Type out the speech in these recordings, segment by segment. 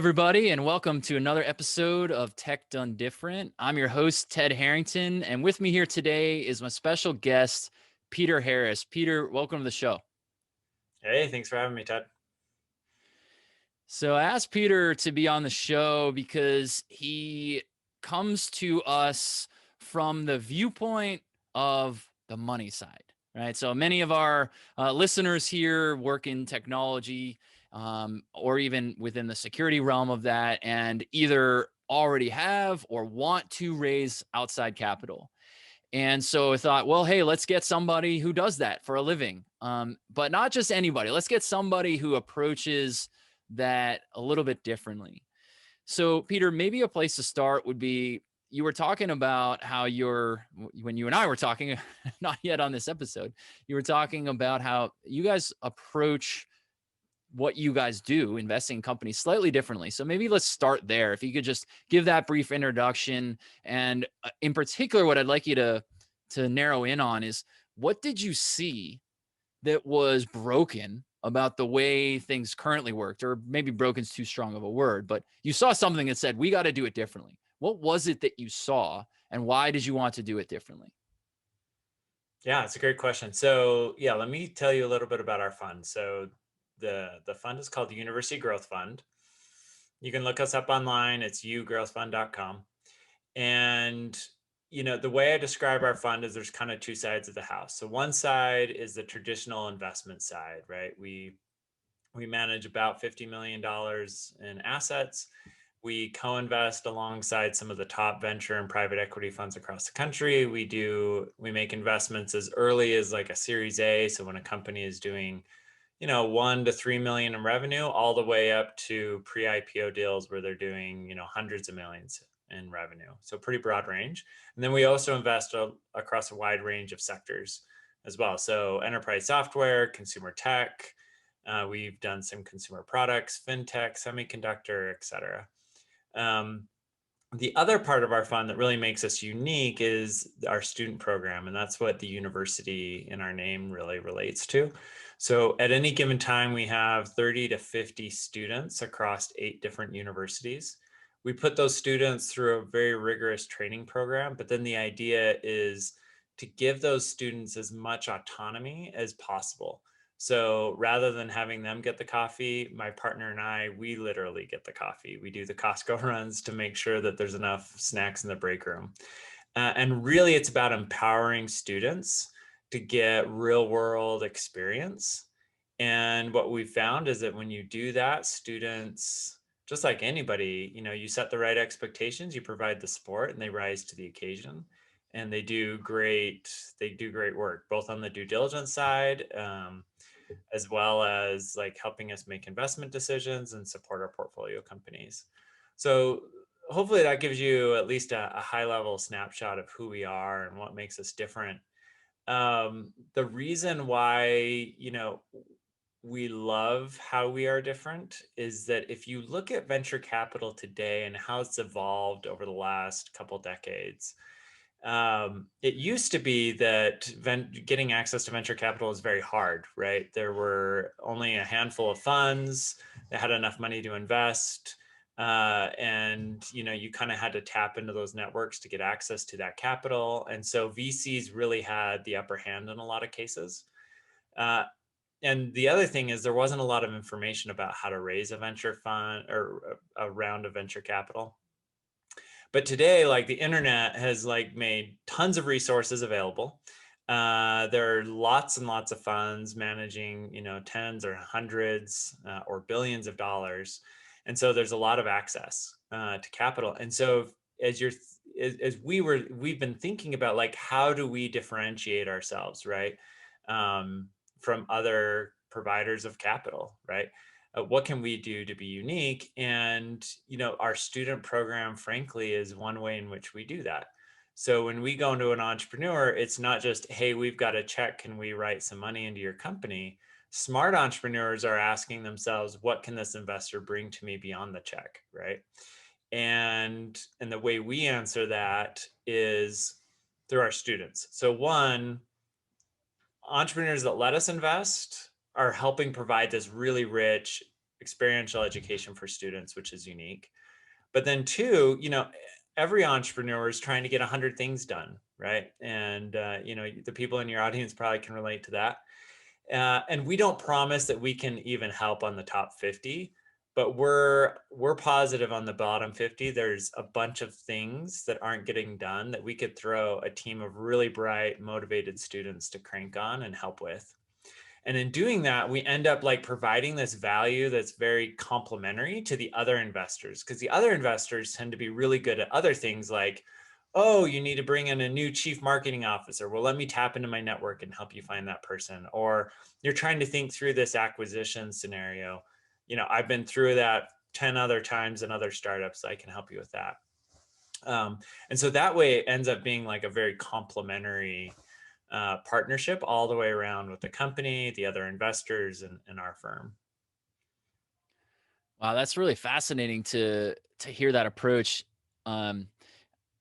everybody, and welcome to another episode of Tech Done Different. I'm your host, Ted Harrington, and with me here today is my special guest, Peter Harris. Peter, welcome to the show. Hey, thanks for having me, Ted. So I asked Peter to be on the show because he comes to us from the viewpoint of the money side, right? So many of our listeners here work in technology or even within the security realm of that, and either already have or want to raise outside capital. And so I thought, well, hey, let's get somebody who does that for a living. But not just anybody. Let's get somebody who approaches that a little bit differently. So, Peter, maybe a place to start would be you were talking about how when you and I were talking, not yet on this episode, you were talking about how you guys approach what you guys do, investing in companies slightly differently. So maybe let's start there. If you could just give that brief introduction, and in particular, what I'd like you to narrow in on is what did you see that was broken about the way things currently worked, or maybe broken's too strong of a word, but you saw something that said we got to do it differently. What was it that you saw, and why did you want to do it differently? Yeah, it's a great question. So, yeah, let me tell you a little bit about our fund. So, the fund is called the University Growth Fund. You can look us up online. It's ugrowthfund.com. And the way I describe our fund is there's kind of two sides of the house. So, one side is the traditional investment side, right? We manage about $50 million in assets. We co-invest alongside some of the top venture and private equity funds across the country. We make investments as early as like a Series A. So when a company is doing, 1 to 3 million in revenue, all the way up to pre-IPO deals where they're doing, hundreds of millions in revenue. So pretty broad range. And then we also invest across a wide range of sectors as well. So enterprise software, consumer tech. We've done some consumer products, fintech, semiconductor, et cetera. The other part of our fund that really makes us unique is our student program, and that's what the university in our name really relates to. So at any given time, we have 30 to 50 students across 8 different universities. We put those students through a very rigorous training program, but then the idea is to give those students as much autonomy as possible. So rather than having them get the coffee, my partner and I, we literally get the coffee. We do the Costco runs to make sure that there's enough snacks in the break room. And really, it's about empowering students to get real world experience. And what we found is that when you do that, students, just like anybody, you set the right expectations, you provide the support, and they rise to the occasion. And they do great work, both on the due diligence side, as well as like helping us make investment decisions and support our portfolio companies. So hopefully that gives you at least a high level snapshot of who we are and what makes us different. The reason why, we love how we are different is that if you look at venture capital today and how it's evolved over the last couple decades, it used to be that getting access to venture capital is very hard, right? There were only a handful of funds that had enough money to invest. And you kind of had to tap into those networks to get access to that capital. And so VCs really had the upper hand in a lot of cases. Uh, and the other thing is there wasn't a lot of information about how to raise a venture fund or a round of venture capital. But today, like the internet has like made tons of resources available. There are lots and lots of funds managing, tens or hundreds or billions of dollars, and so there's a lot of access to capital. And so, as you're as we've been thinking about like how do we differentiate ourselves, right, from other providers of capital, right? What can we do to be unique? And our student program frankly is one way in which we do that. So when we go into an entrepreneur, it's not just, hey, we've got a check, can we write some money into your company? Smart entrepreneurs are asking themselves, what can this investor bring to me beyond the check, right? And the way we answer that is through our students. So one, entrepreneurs that let us invest are helping provide this really rich experiential education for students, which is unique. But then two, every entrepreneur is trying to get 100 things done, right? And the people in your audience probably can relate to that. And we don't promise that we can even help on the top 50, but we're positive on the bottom 50. There's a bunch of things that aren't getting done that we could throw a team of really bright, motivated students to crank on and help with. And in doing that, we end up like providing this value that's very complementary to the other investors, because the other investors tend to be really good at other things like, oh, you need to bring in a new chief marketing officer. Well, let me tap into my network and help you find that person. Or you're trying to think through this acquisition scenario. I've been through that 10 other times in other startups. So I can help you with that. And so that way it ends up being like a very complementary partnership all the way around with the company, the other investors, and our firm. Wow, that's really fascinating to hear that approach. Um,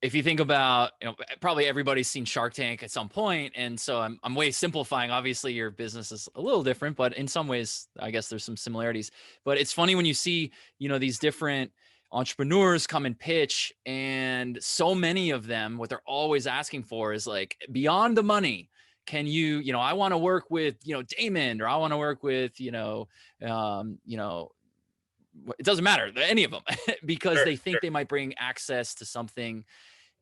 if you think about, probably everybody's seen Shark Tank at some point, and so I'm way simplifying. Obviously, your business is a little different, but in some ways, I guess there's some similarities. But it's funny when you see, these different entrepreneurs come and pitch, and so many of them, what they're always asking for is like beyond the money. Can you, I want to work with, Damon, or I want to work with, um, you know, it doesn't matter, any of them, because Sure, they think sure. they might bring access to something.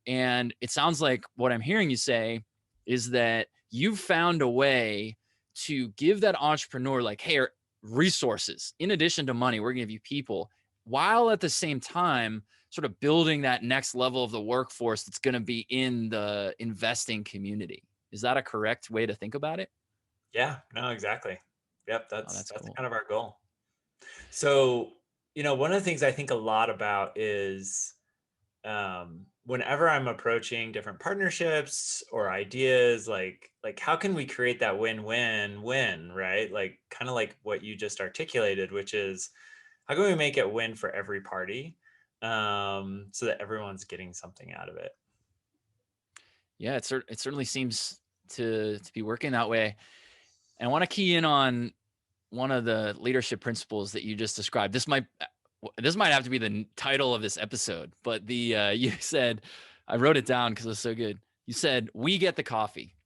And it sounds like what I'm hearing you say is that you've found a way to give that entrepreneur, like, hey, resources in addition to money, we're going to give you people, while at the same time sort of building that next level of the workforce that's going to be in the investing community. Is that a correct way to think about it? Yeah, no, exactly. Yep, Oh, that's that's that's cool. kind of our goal. So, one of the things I think a lot about is whenever I'm approaching different partnerships or ideas, like how can we create that win-win-win, right? Like kind of like what you just articulated, which is how can we make it win for every party, so that everyone's getting something out of it. Yeah, it certainly seems to be working that way. And I want to key in on one of the leadership principles that you just described. This might have to be the title of this episode, but the you said, I wrote it down because it was so good. You said, "We get the coffee,"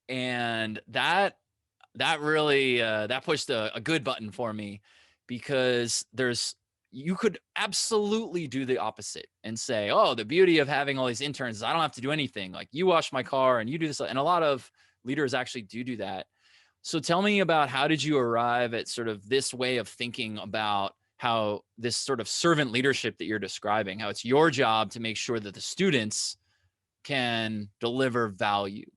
and that really that pushed a good button for me, because you could absolutely do the opposite and say, oh, the beauty of having all these interns is I don't have to do anything. Like, you wash my car and you do this, and a lot of leaders actually do that. So tell me about, how did you arrive at sort of this way of thinking about how this sort of servant leadership that you're describing, how it's your job to make sure that the students can deliver value?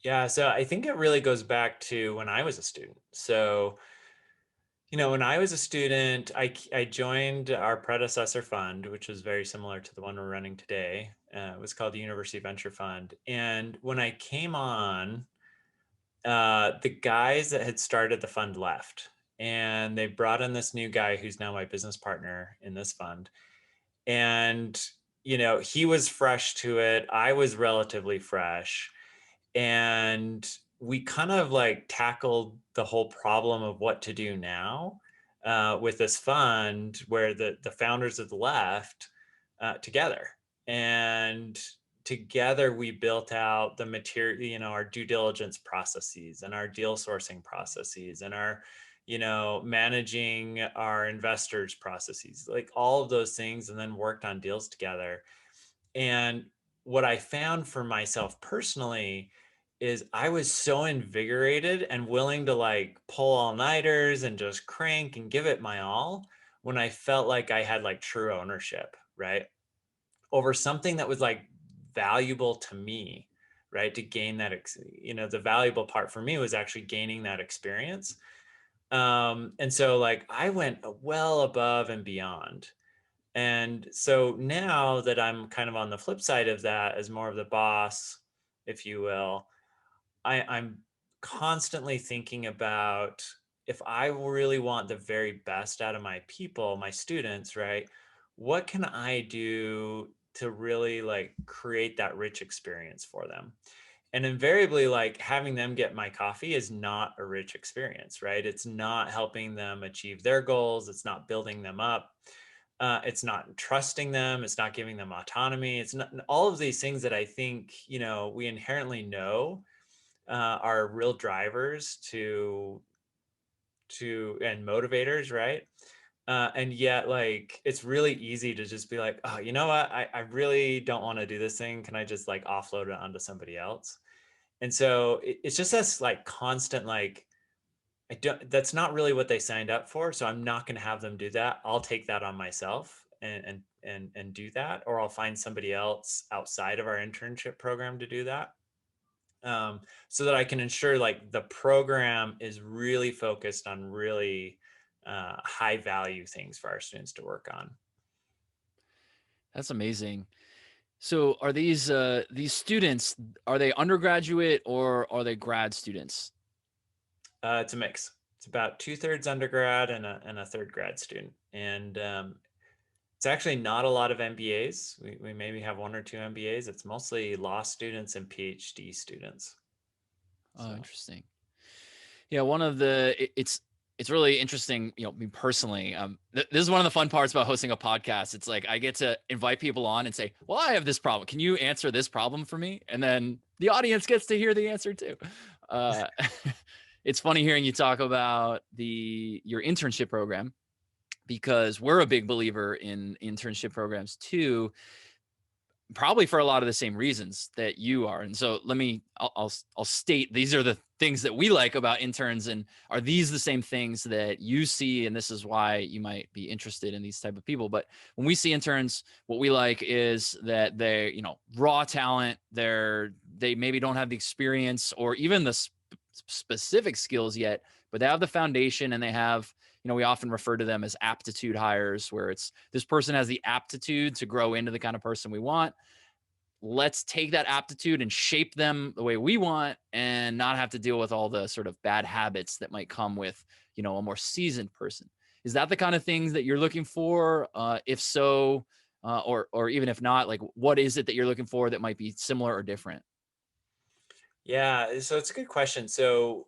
Yeah, so I think it really goes back to when I was a student. So when I was a student, I joined our predecessor fund, which was very similar to the one we're running today. It was called the University Venture Fund. And when I came on, the guys that had started the fund left. And they brought in this new guy who's now my business partner in this fund. And, he was fresh to it. I was relatively fresh. And we kind of like tackled the whole problem of what to do now, with this fund where the founders of the left, together. And together we built out the material, our due diligence processes and our deal sourcing processes and our, managing our investors processes, like all of those things, and then worked on deals together. And what I found for myself personally is I was so invigorated and willing to like pull all-nighters and just crank and give it my all when I felt like I had like true ownership, right? Over something that was like valuable to me, right? To gain that, the valuable part for me was actually gaining that experience. And so like I went well above and beyond. And so now that I'm kind of on the flip side of that as more of the boss, if you will, I'm constantly thinking about, if I really want the very best out of my people, my students, right? What can I do to really like create that rich experience for them? And invariably, like having them get my coffee is not a rich experience, right? It's not helping them achieve their goals. It's not building them up. It's not trusting them. It's not giving them autonomy. It's not all of these things that I think, we inherently know are real drivers to and motivators, right? And yet, like, it's really easy to just be like, oh, you know what? I really don't want to do this thing. Can I just like offload it onto somebody else? And so it's just this like constant, like, I don't, that's not really what they signed up for. So I'm not going to have them do that. I'll take that on myself and do that, or I'll find somebody else outside of our internship program to do that. So that I can ensure like the program is really focused on really high value things for our students to work on. That's amazing. So are these students, are they undergraduate or are they grad students? It's a mix. It's about 2/3 undergrad and a third grad student. And it's actually not a lot of MBAs. We maybe have one or two MBAs. It's mostly law students and PhD students. Oh, So interesting. Yeah, one of the it's really interesting, me personally. This is one of the fun parts about hosting a podcast. It's like I get to invite people on and say, "Well, I have this problem. Can you answer this problem for me?" And then the audience gets to hear the answer too. Uh, it's funny hearing you talk about your internship program because we're a big believer in internship programs too, probably for a lot of the same reasons that you are. And so I'll state these are the things that we like about interns, and are these the same things that you see, and this is why you might be interested in these type of people. But when we see interns, what we like is that they, raw talent, they maybe don't have the experience or even the specific skills yet, but they have the foundation, and they have, we often refer to them as aptitude hires, where it's this person has the aptitude to grow into the kind of person we want. Let's take that aptitude and shape them the way we want and not have to deal with all the sort of bad habits that might come with, a more seasoned person. Is that the kind of things that you're looking for? If so, or even if not, like what is it that you're looking for that might be similar or different? yeah, so it's a good question. So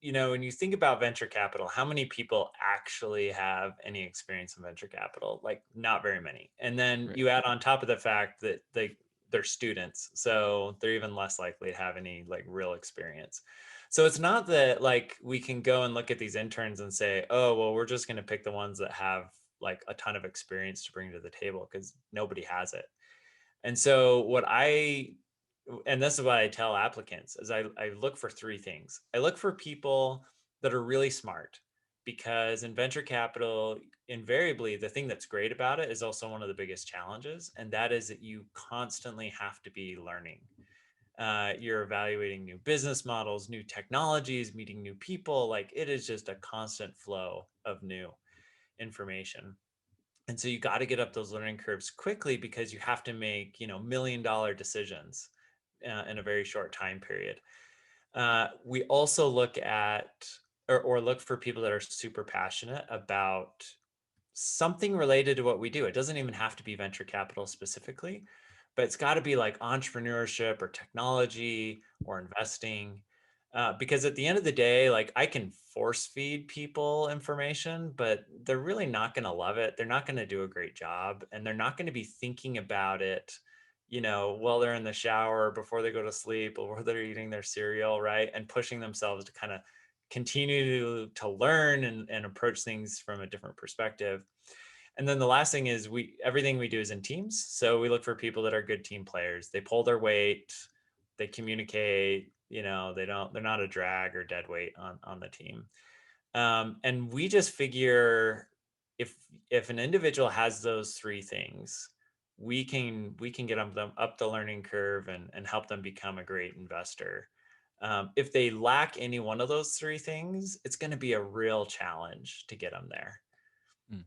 when you think about venture capital, how many people actually have any experience in venture capital? Like, not very many. And then Right. you add on top of the fact that they're students, so they're even less likely to have any like real experience. So it's not that like we can go and look at these interns and say, oh, well, we're just going to pick the ones that have like a ton of experience to bring to the table, because nobody has it. And so and this is what I tell applicants is I look for three things. I look for people that are really smart, because in venture capital, invariably, the thing that's great about it is also one of the biggest challenges. And that is that you constantly have to be learning. You're evaluating new business models, new technologies, meeting new people. Like, it is just a constant flow of new information. And so you got to get up those learning curves quickly, because you have to make, $1 million decisions in a very short time period. We also look at or look for people that are super passionate about something related to what we do. It doesn't even have to be venture capital specifically, but it's got to be like entrepreneurship or technology or investing. Because at the end of the day, like, I can force feed people information, but they're really not going to love it. They're not going to do a great job, and they're not going to be thinking about it, while they're in the shower, before they go to sleep, or while they're eating their cereal, right? And pushing themselves to kind of continue to learn and approach things from a different perspective. And then the last thing is everything we do is in teams. So we look for people that are good team players. They pull their weight, they communicate, they're not a drag or dead weight on the team. And we just figure if an individual has those three things, we can get them up the learning curve and help them become a great investor. If they lack any one of those three things, it's going to be a real challenge to get them there. Mm.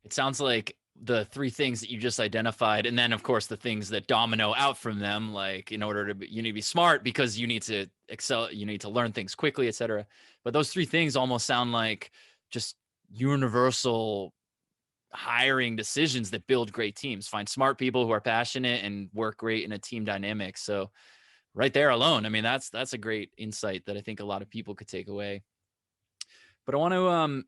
It sounds like the three things that you just identified, and then of course the things that domino out from them, like in order to you need to be smart because you need to excel, you need to learn things quickly, etc. But those three things almost sound like just universal hiring decisions that build great teams. Find smart people who are passionate and work great in a team dynamic. So right there alone. I mean, that's a great insight that I think a lot of people could take away. But I want to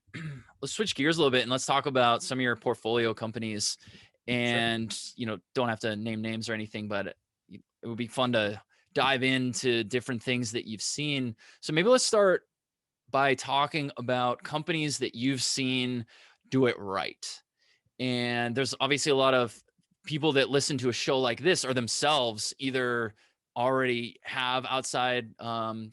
let's switch gears a little bit and let's talk about some of your portfolio companies. Sure. And don't have to name names or anything, but it would be fun to dive into different things that you've seen. So maybe let's start by talking about companies that you've seen do it right. And there's obviously a lot of people that listen to a show like this are themselves either already have outside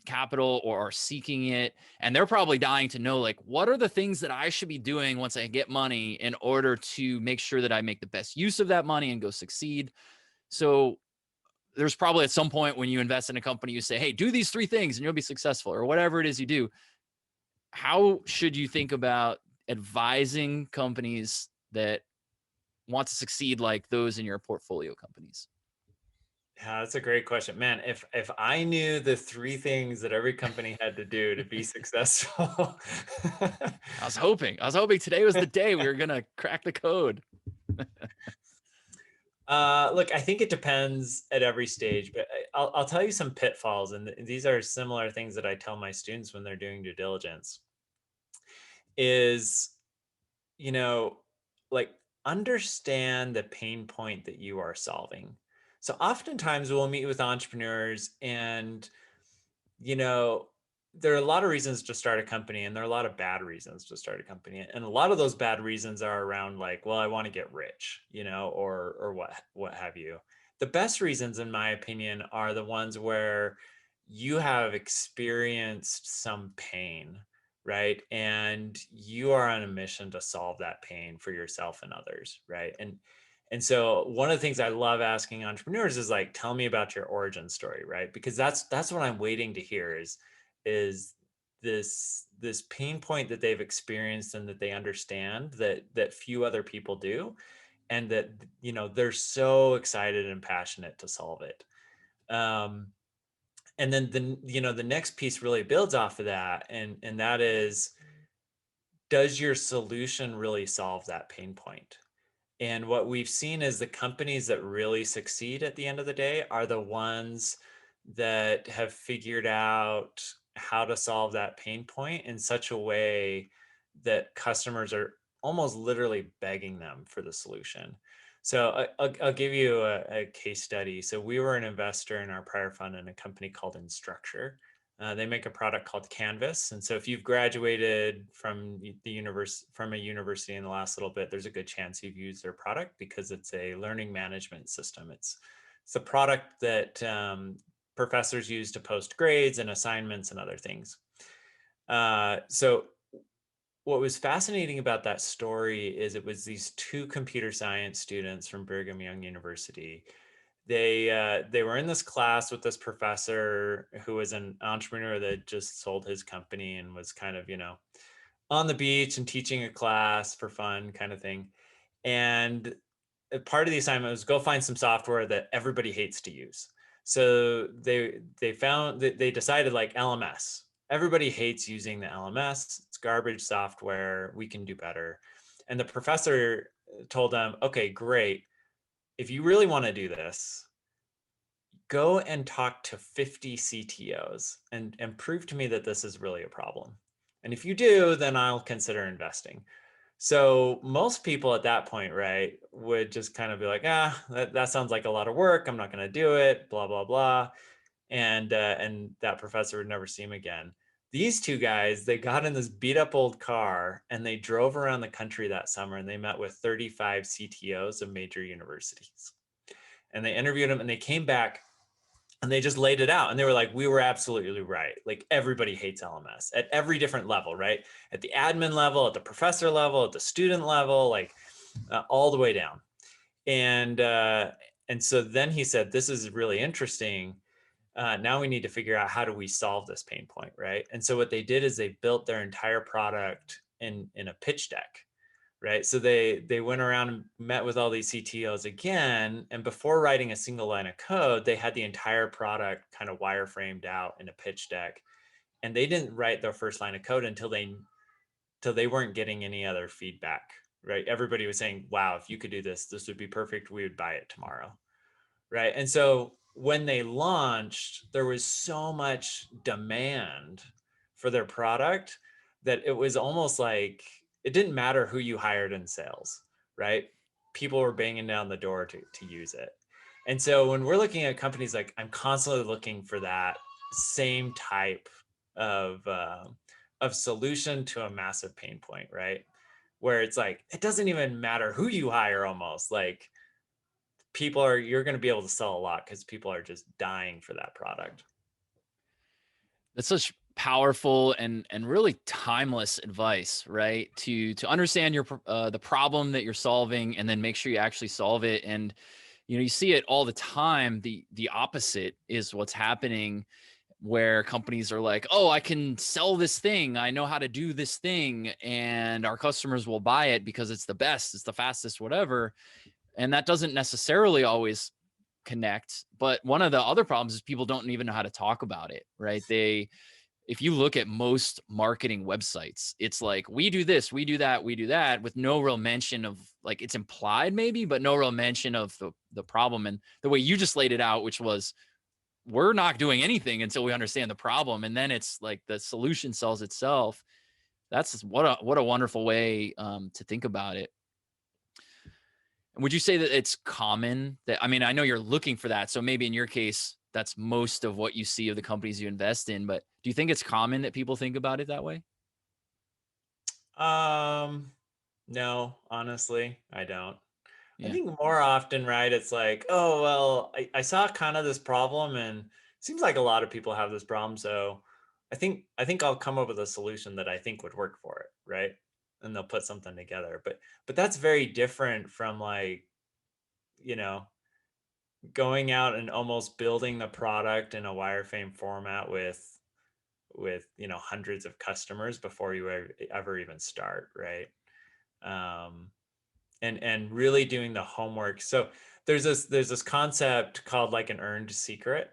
capital or are seeking it. And they're probably dying to know, like, what are the things that I should be doing once I get money in order to make sure that I make the best use of that money and go succeed. So there's probably at some point when you invest in a company, you say, hey, do these 3 things and you'll be successful, or whatever it is you do. How should you think about advising companies that want to succeed like those in your portfolio companies? Yeah, that's a great question. Man, if I knew the 3 things that every company had to do to be successful. I was hoping today was the day we were going to crack the code. Look, I think it depends at every stage, but I'll tell you some pitfalls, and these are similar things that I tell my students when they're doing due diligence. Is, you know, like, understand the pain point that you are solving. So oftentimes we'll meet with entrepreneurs, and you know, there are a lot of reasons to start a company, and there are a lot of bad reasons to start a company. And a lot of those bad reasons are around, like, well, I want to get rich, or what have you. The best reasons, in my opinion, are the ones where you have experienced some pain, right? And you are on a mission to solve that pain for yourself and others, right? And so one of the things I love asking entrepreneurs is, like, tell me about your origin story, right? Because that's what I'm waiting to hear is this pain point that they've experienced and that they understand that few other people do, and that they're so excited and passionate to solve it. Um, and then the next piece really builds off of that, and that is, does your solution really solve that pain point? And what we've seen is the companies that really succeed at the end of the day are the ones that have figured out how to solve that pain point in such a way that customers are almost literally begging them for the solution. So I'll give you a case study. So we were an investor in our prior fund in a company called Instructure. They make a product called Canvas, and so if you've graduated from a university in the last little bit, there's a good chance you've used their product, because it's a learning management system. It's a product that professors use to post grades and assignments and other things. So what was fascinating about that story is it was these 2 computer science students from Brigham Young University. They were in this class with this professor who was an entrepreneur that just sold his company and was kind of, on the beach and teaching a class for fun, kind of thing. And part of the assignment was go find some software that everybody hates to use. So they decided, like, LMS. Everybody hates using the LMS. It's garbage software. We can do better. And the professor told them, okay, great. If you really want to do this, go and talk to 50 CTOs and prove to me that this is really a problem. And if you do, then I'll consider investing. So most people at that point, right, would just kind of be like, that sounds like a lot of work. I'm not going to do it, blah, blah, blah. And that professor would never see him again. These 2 guys, they got in this beat up old car and they drove around the country that summer, and they met with 35 CTOs of major universities. And they interviewed them, and they came back and they just laid it out, and they were like, we were absolutely right. Like, everybody hates LMS at every different level, right? At the admin level, at the professor level, at the student level, like, all the way down. And so then he said, this is really interesting. Now we need to figure out, how do we solve this pain point, right? And so what they did is they built their entire product in a pitch deck, right? So they went around and met with all these CTOs again, and before writing a single line of code, they had the entire product kind of wireframed out in a pitch deck, and they didn't write their first line of code until they weren't getting any other feedback, right? Everybody was saying, wow, if you could do this, this would be perfect. We would buy it tomorrow, right? And so when they launched, there was so much demand for their product that it was almost like it didn't matter who you hired in sales, right? People were banging down the door to use it. And so when we're looking at companies, like I'm constantly looking for that same type of solution to a massive pain point, right? Where it's like it doesn't even matter who you hire, almost like you're going to be able to sell a lot because people are just dying for that product. That's such powerful and really timeless advice, right? To understand the problem that you're solving and then make sure you actually solve it. And you see it all the time. The opposite is what's happening, where companies are like, "Oh, I can sell this thing. I know how to do this thing, and our customers will buy it because it's the best, it's the fastest, whatever." And that doesn't necessarily always connect. But one of the other problems is people don't even know how to talk about it, right? If you look at most marketing websites, it's like, we do this, we do that, we do that, with no real mention of, like, it's implied maybe, but no real mention of the problem. And the way you just laid it out, which was, we're not doing anything until we understand the problem. And then it's like the solution sells itself. That's what a wonderful way to think about it. And would you say that it's common that, I mean, I know you're looking for that. So maybe in your case, that's most of what you see of the companies you invest in, but do you think it's common that people think about it that way? Um, no, honestly, I don't. I Yeah. think more often, right, it's like, oh, well, I saw kind of this problem and it seems like a lot of people have this problem. So I think I'll come up with a solution that I think would work for it, right? And they'll put something together. But that's very different from like, you know, going out and almost building the product in a wireframe format with hundreds of customers before you ever even start, right? Um, and really doing the homework. So there's this concept called like an earned secret,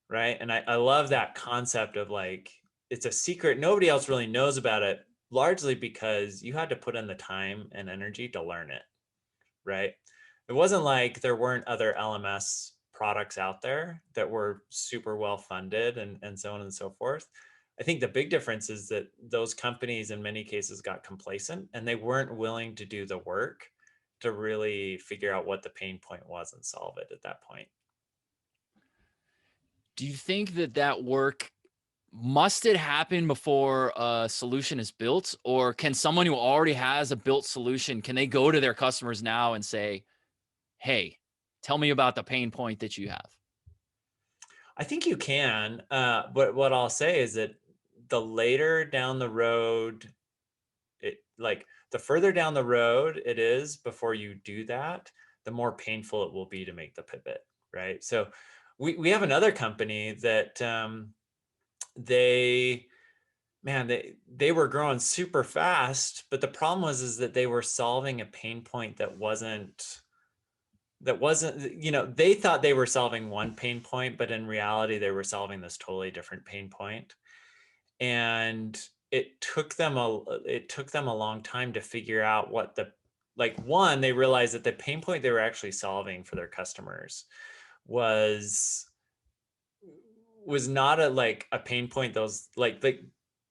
right? And I love that concept of like it's a secret, nobody else really knows about it, largely because you had to put in the time and energy to learn it, right? It wasn't like there weren't other LMS products out there that were super well funded and so on and so forth. I think the big difference is that those companies in many cases got complacent and they weren't willing to do the work to really figure out what the pain point was and solve it at that point. Do you think that that work, must it happen before a solution is built, or can someone who already has a built solution, can they go to their customers now and say, "Hey, tell me about the pain point that you have"? I think you can, but what I'll say is that the later down the road like the further down the road it is before you do that, the more painful it will be to make the pivot, right? So we have another company that they they were growing super fast, but the problem was is that they were solving a pain point that wasn't they thought they were solving one pain point, but in reality they were solving this totally different pain point. And it took them a long time to figure out what the like one they realized that the pain point they were actually solving for their customers was was not a pain point.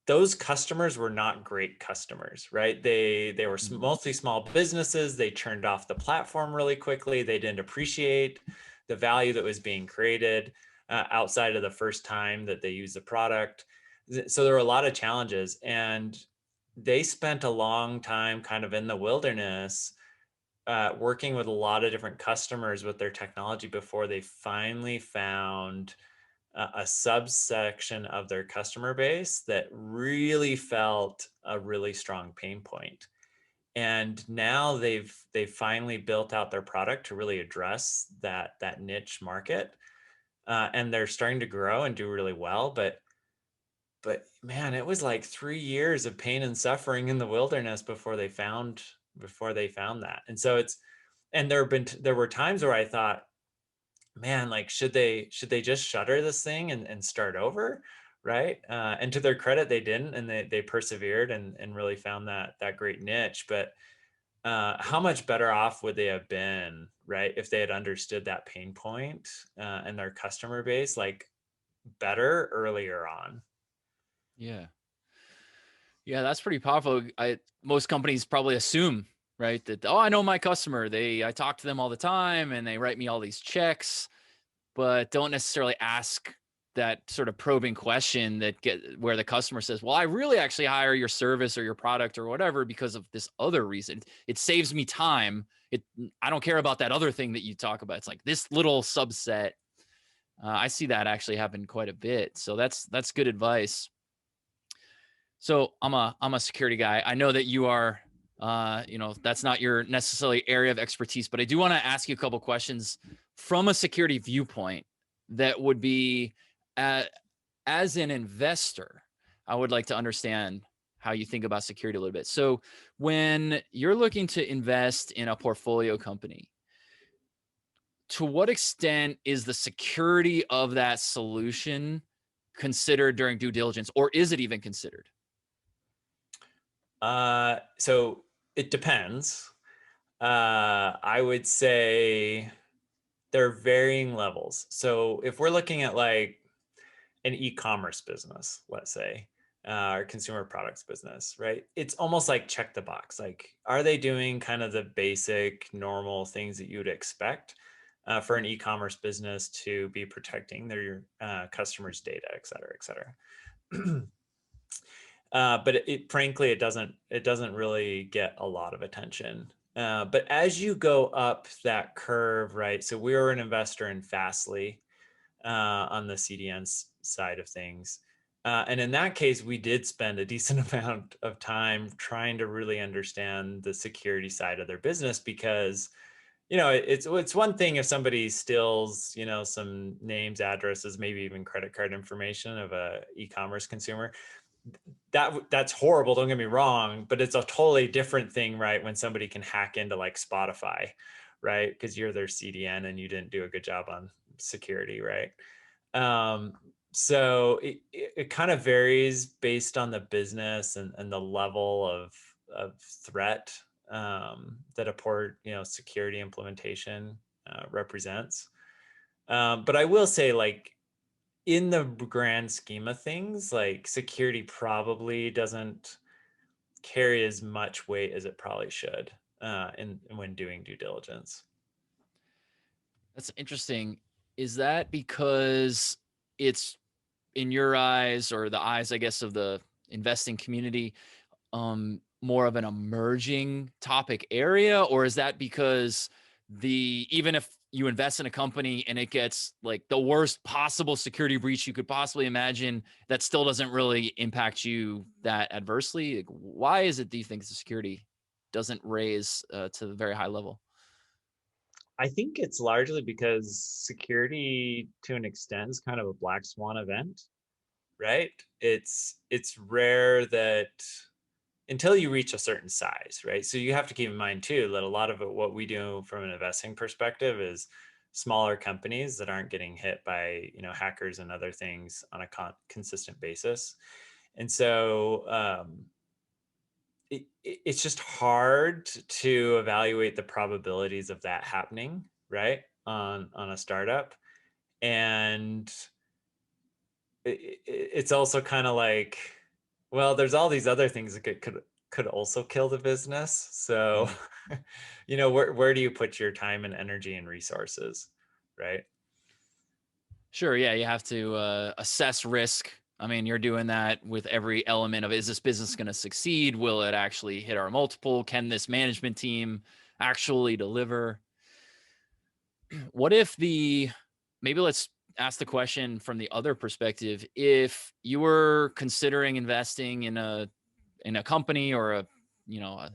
Those customers were not great customers, right? They were Mhm. mostly small businesses. They turned off the platform really quickly. They didn't appreciate the value that was being created outside of the first time that they used the product. So there were a lot of challenges, and they spent a long time kind of in the wilderness, working with a lot of different customers with their technology before they finally found a subsection of their customer base that really felt a really strong pain point. And now they've finally built out their product to really address that niche market, and they're starting to grow and do really well. But man, it was like 3 years of pain and suffering in the wilderness before they found that. And so there were times where I thought, man, like should they just shutter this thing and start over, right? And to their credit, they didn't, and they persevered and really found that great niche. But how much better off would they have been, right, if they had understood that pain point and their customer base like better earlier on? Yeah. Yeah, that's pretty powerful. Most companies probably assume, right, that, oh, I know my customer. I talk to them all the time and they write me all these checks, but don't necessarily ask that sort of probing question that get where the customer says, "Well, I really actually hire your service or your product or whatever because of this other reason. It saves me time. I don't care about that other thing that you talk about. It's like this little subset." I see that actually happen quite a bit. So that's good advice. So I'm a security guy. I know that you are, that's not your necessarily area of expertise, but I do want to ask you a couple questions from a security viewpoint that would be, uh, as an investor, I would like to understand how you think about security a little bit. So when you're looking to invest in a portfolio company, to what extent is the security of that solution considered during due diligence, or is it even considered? So it depends. I would say there are varying levels. So if we're looking at like an e-commerce business, let's say, or consumer products business, right? It's almost like check the box. Like, are they doing kind of the basic normal things that you would expect for an e-commerce business to be protecting their customers' data, et cetera, et cetera. But frankly, it doesn't really get a lot of attention. But as you go up that curve, right? So we were an investor in Fastly on the CDN side of things. And in that case, we did spend a decent amount of time trying to really understand the security side of their business because, it's one thing if somebody steals, some names, addresses, maybe even credit card information of a e-commerce consumer. That's horrible, don't get me wrong, but it's a totally different thing, right, when somebody can hack into like Spotify, right, because you're their CDN and you didn't do a good job on security, right? So it kind of varies based on the business and the level of threat that a poor security implementation represents. But I will say, like, in the grand scheme of things, like security probably doesn't carry as much weight as it probably should in when doing due diligence. That's interesting. Is that because it's in your eyes or the eyes, I guess, of the investing community, more of an emerging topic area? Or is that because even if you invest in a company and it gets like the worst possible security breach you could possibly imagine, that still doesn't really impact you that adversely? Like, why is it, do you think, the security doesn't raise to a very high level? I think it's largely because security to an extent is kind of a black swan event, right? It's rare that until you reach a certain size, right? So you have to keep in mind too that a lot of what we do from an investing perspective is smaller companies that aren't getting hit by hackers and other things on a consistent basis. And so it's just hard to evaluate the probabilities of that happening, right, on a startup. And it's also kind of like, well, there's all these other things that could also kill the business. So, Yeah. where do you put your time and energy and resources, right? Sure. Yeah. You have to assess risk. I mean, you're doing that with every element of, is this business going to succeed? Will it actually hit our multiple? Can this management team actually deliver? What if maybe let's ask the question from the other perspective. If you were considering investing in a company or a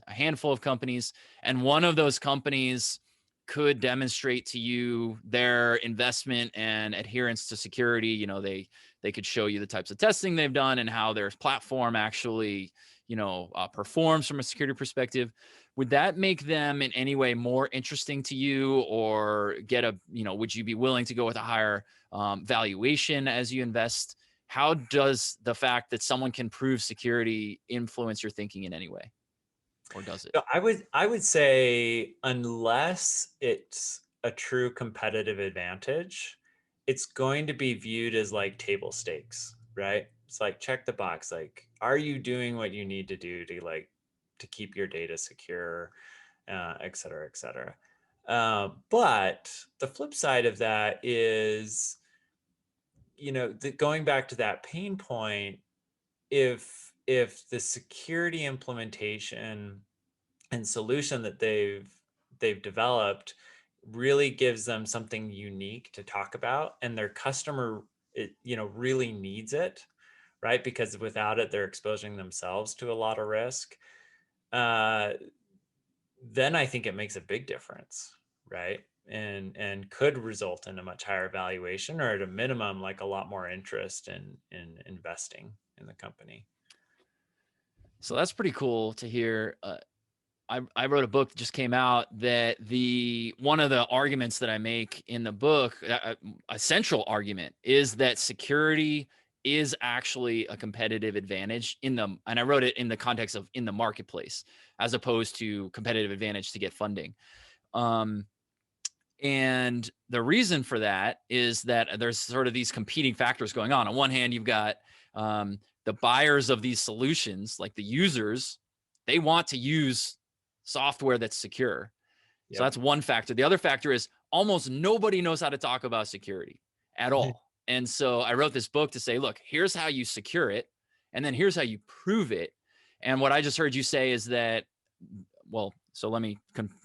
handful of companies, and one of those companies could demonstrate to you their investment and adherence to security, they could show you the types of testing they've done and how their platform actually performs from a security perspective. Would that make them in any way more interesting to you, or would you be willing to go with a higher valuation as you invest? How does the fact that someone can prove security influence your thinking in any way? or does it? So I would say unless it's a true competitive advantage, it's going to be viewed as like table stakes, right? It's like check the box. Like, are you doing what you need to do to to keep your data secure, et cetera, et cetera. But the flip side of that is, going back to that pain point, if the security implementation and solution that they've developed really gives them something unique to talk about, and their customer really needs it, right? Because without it they're exposing themselves to a lot of risk. uh, then I think it makes a big difference, right? And could result in a much higher valuation, or at a minimum like a lot more interest in investing in the company. So that's pretty cool to hear. I wrote a book that just came out that one of the arguments that I make in the book, a central argument, is that security is actually a competitive advantage and I wrote it in the context of in the marketplace, as opposed to competitive advantage to get funding. Um, and the reason for that is that there's sort of these competing factors going on. On one hand, you've got the buyers of these solutions, like the users, they want to use software that's secure. So Yep. that's one factor. The other factor is almost nobody knows how to talk about security at all. And so I wrote this book to say, look, here's how you secure it, and then here's how you prove it. And what I just heard you say is that, well, so let me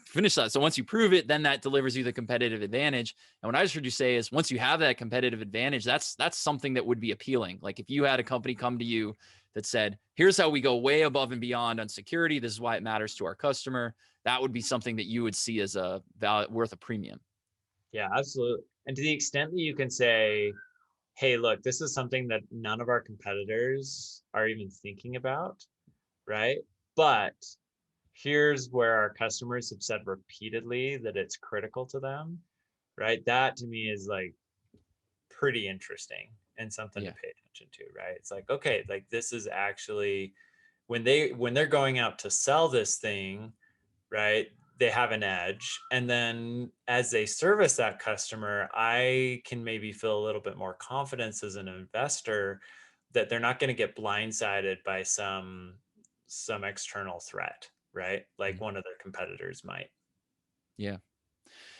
finish that. So once you prove it, then that delivers you the competitive advantage. And what I just heard you say is once you have that competitive advantage, that's something that would be appealing. Like if you had a company come to you that said, here's how we go way above and beyond on security, this is why it matters to our customer, that would be something that you would see as a value worth a premium. Yeah, absolutely. And to the extent that you can say, hey, look, this is something that none of our competitors are even thinking about, right? But here's where our customers have said repeatedly that it's critical to them, right? That to me is like pretty interesting and something to Yeah. pay attention to, right? It's like, okay, like this is actually when they're going out to sell this thing, right? They have an edge. And then as they service that customer, I can maybe feel a little bit more confidence as an investor that they're not going to get blindsided by some external threat, right? Like Mhm. one of their competitors might. Yeah.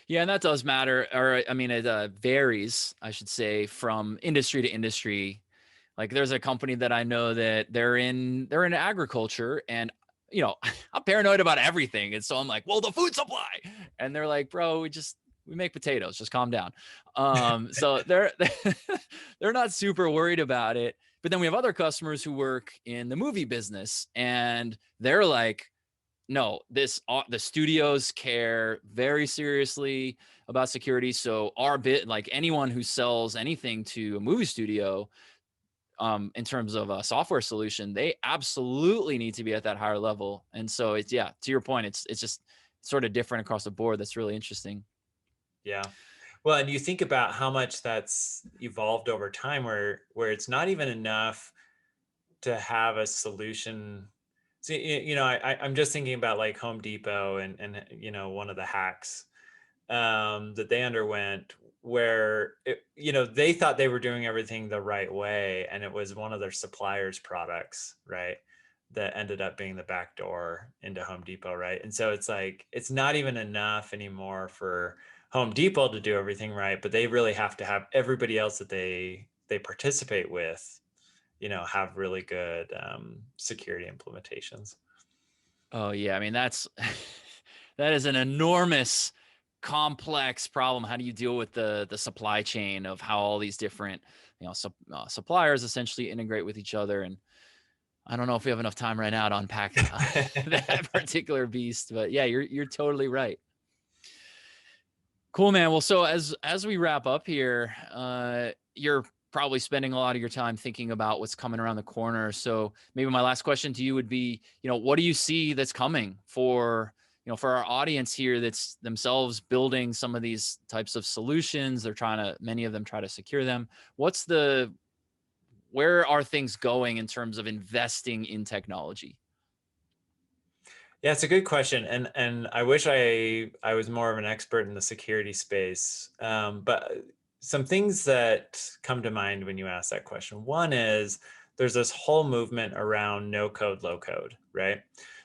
Yeah, and that does matter. Or I mean, it varies, I should say, from industry to industry. Like there's a company that I know that they're in agriculture, and I'm paranoid about everything. And so I'm like, well, the food supply. And they're like, bro, we make potatoes, just calm down. So they're not super worried about it. But then we have other customers who work in the movie business, and they're like, no, the studios care very seriously about security. So our bit, like anyone who sells anything to a movie studio, in terms of a software solution, they absolutely need to be at that higher level. And so it's, yeah, to your point, it's just sort of different across the board. That's really interesting. Yeah. Well, and you think about how much that's evolved over time, where it's not even enough to have a solution. See, I'm just thinking about like Home Depot and one of the hacks that they underwent, where they thought they were doing everything the right way, and it was one of their suppliers' products, right, that ended up being the back door into Home Depot, right? And so it's like it's not even enough anymore for Home Depot to do everything right, but they really have to have everybody else that they participate with, have really good security implementations. Oh yeah. I mean, that's, that is an enormous, complex problem. How do you deal with the supply chain of how all these different, suppliers essentially integrate with each other? And I don't know if we have enough time right now to unpack that particular beast, but yeah, you're totally right. Cool, man. Well, so as we wrap up here, you're probably spending a lot of your time thinking about what's coming around the corner. So maybe my last question to you would be, what do you see that's coming for our audience here that's themselves building some of these types of solutions? Many of them try to secure them. Where are things going in terms of investing in technology? Yeah, it's a good question, and I wish I was more of an expert in the security space. But some things that come to mind when you ask that question. One is there's this whole movement around no code, low code, right?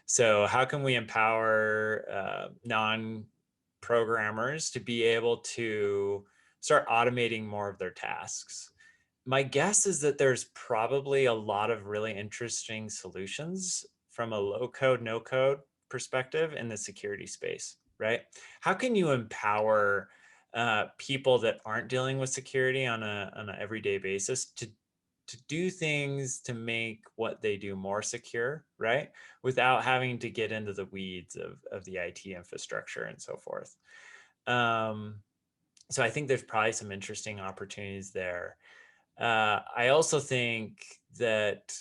So how can we empower non-programmers to be able to start automating more of their tasks? My guess is that there's probably a lot of really interesting solutions from a low code, no code perspective in the security space, right? How can you empower people that aren't dealing with security on an everyday basis to do things to make what they do more secure, right? Without having to get into the weeds of the IT infrastructure and so forth. Um, so I think there's probably some interesting opportunities there. I also think that,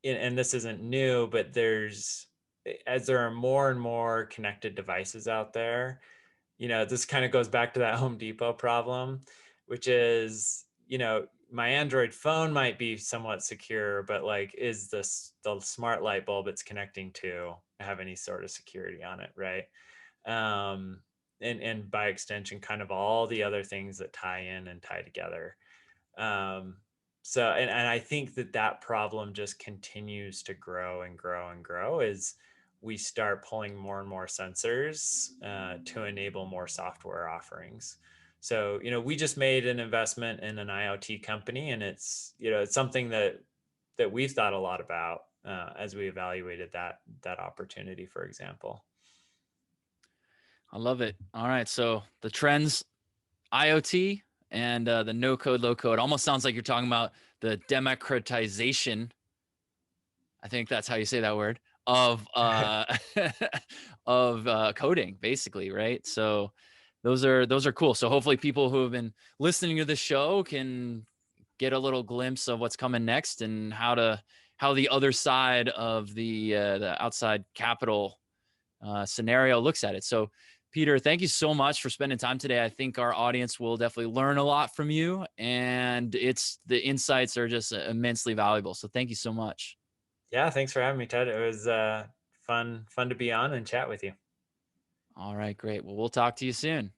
and this isn't new, but as there are more and more connected devices out there, this kind of goes back to that Home Depot problem, which is, my Android phone might be somewhat secure, but like, is the smart light bulb it's connecting to have any sort of security on it, right? Um, and by extension, kind of all the other things that tie in and tie together. Um, so, and I think that problem just continues to grow and grow and grow as we start pulling more and more sensors to enable more software offerings. So, we just made an investment in an IoT company, and it's something that we've thought a lot about as we evaluated that opportunity, for example. I love it. All right. So the trends, IoT and the no code, low code almost sounds like you're talking about the democratization. I think that's how you say that word of of coding, basically, right? So those are cool. So hopefully people who have been listening to the show can get a little glimpse of what's coming next and how the other side of the outside capital scenario looks at it. So, Peter, thank you so much for spending time today. I think our audience will definitely learn a lot from you, and the insights are just immensely valuable. So, thank you so much. Yeah, thanks for having me, Ted. It was fun to be on and chat with you. All right, great. Well, we'll talk to you soon.